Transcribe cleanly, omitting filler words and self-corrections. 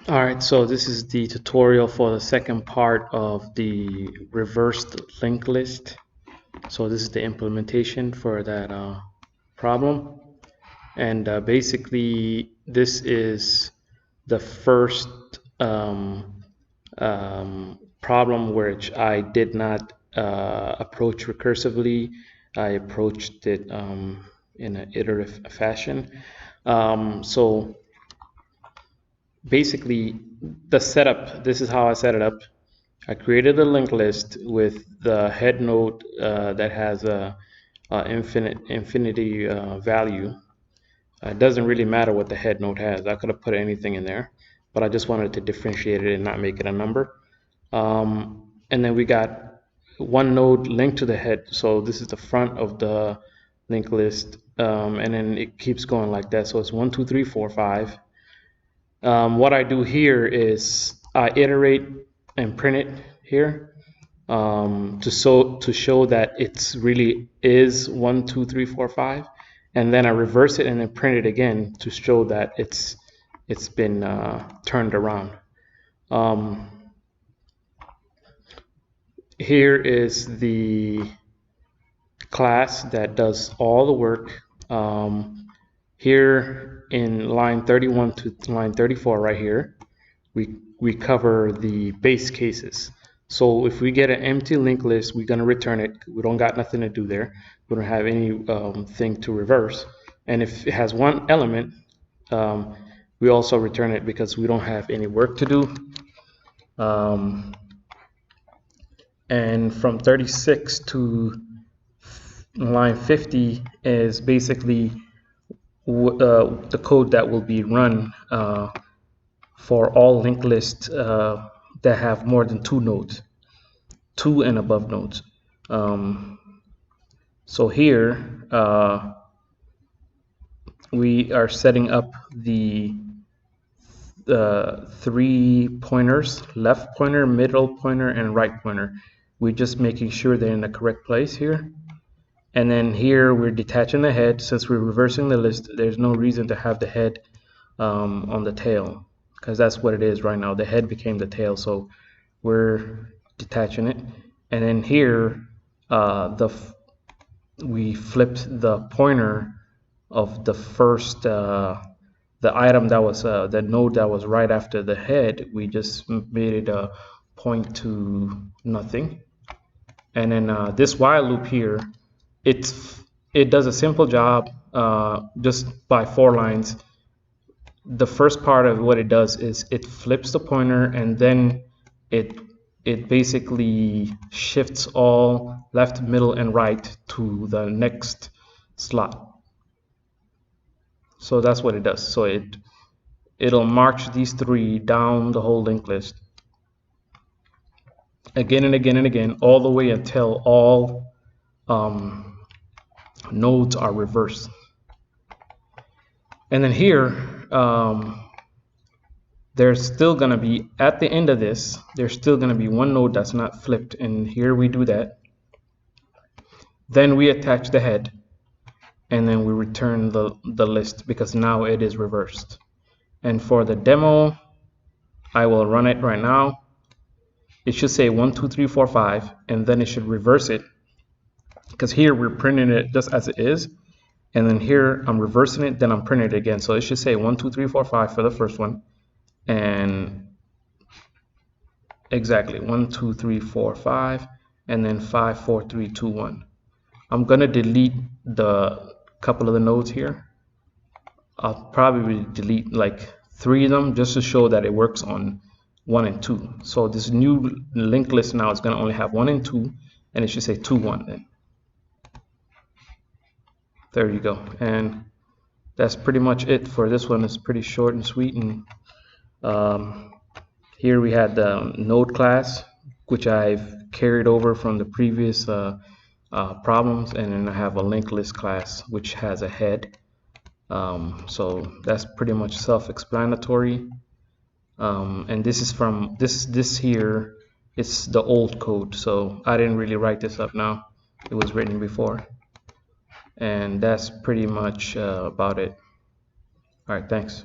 All right, so this is the tutorial for the second part of the reversed linked list. So this is the implementation for that problem. And basically, this is the first problem which I did not approach recursively. I approached it in an iterative fashion. So basically, the setup, this is how I set it up. I created a linked list with the head node that has a infinity value. It doesn't really matter what the head node has. I could have put anything in there, but I just wanted to differentiate it and not make it a number. And then we got one node linked to the head. So this is the front of the linked list. And then it keeps going like that. So it's 1, 2, 3, 4, 5. What I do here is I iterate and print it here to show that it's really is 1, 2, 3, 4, 5, and then I reverse it and then print it again to show that it's been turned around. Here is the class that does all the work. Here in line 31 to line 34 right here, we cover the base cases. So if we get an empty linked list, we're going to return it. We don't got nothing to do there. We don't have any thing to reverse. And if it has one element, we also return it because we don't have any work to do. And from 36 to line 50 is basically the code that will be run for all linked lists that have more than 2 nodes, 2 and above nodes. So here we are setting up the 3 pointers: left pointer, middle pointer, and right pointer. We're just making sure they're in the correct place here. And then here we're detaching the head. Since we're reversing the list, there's no reason to have the head on the tail, because that's what it is right now. The head became the tail, so we're detaching it. And then here we flipped the pointer of the first the item that was the node that was right after the head. We just made it a point to nothing. And then this while loop here, it does a simple job just by 4 lines. The first part of what it does is it flips the pointer, and then it basically shifts all left, middle, and right to the next slot. So that's what it does. So it'll march these 3 down the whole linked list again and again and again, all the way until all nodes are reversed. And then here there's still going to be, at the end of this, there's still going to be 1 node that's not flipped, and here we do that. Then we attach the head, and then we return the list because now it is reversed. And for the demo, I will run it right now. It should say 1, 2, 3, 4, 5, and then it should reverse it, because here we're printing it just as it is, and then here I'm reversing it, then I'm printing it again. So it should say 1, 2, 3, 4, 5 for the first one, and exactly 1, 2, 3, 4, 5, and then 5, 4, 3, 2, 1. I'm gonna delete the couple of the nodes here. I'll probably delete like 3 of them just to show that it works on 1 and 2. So this new linked list now is going to only have 1 and 2, and it should say 2, 1 then. There you go. And that's pretty much it for this one. It's pretty short and sweet. And here we had the node class, which I've carried over from the previous problems, and then I have a linked list class which has a head. So that's pretty much self-explanatory. And this is from this here, it's the old code, so I didn't really write this up now. It was written before. And that's pretty much about it. All right, thanks.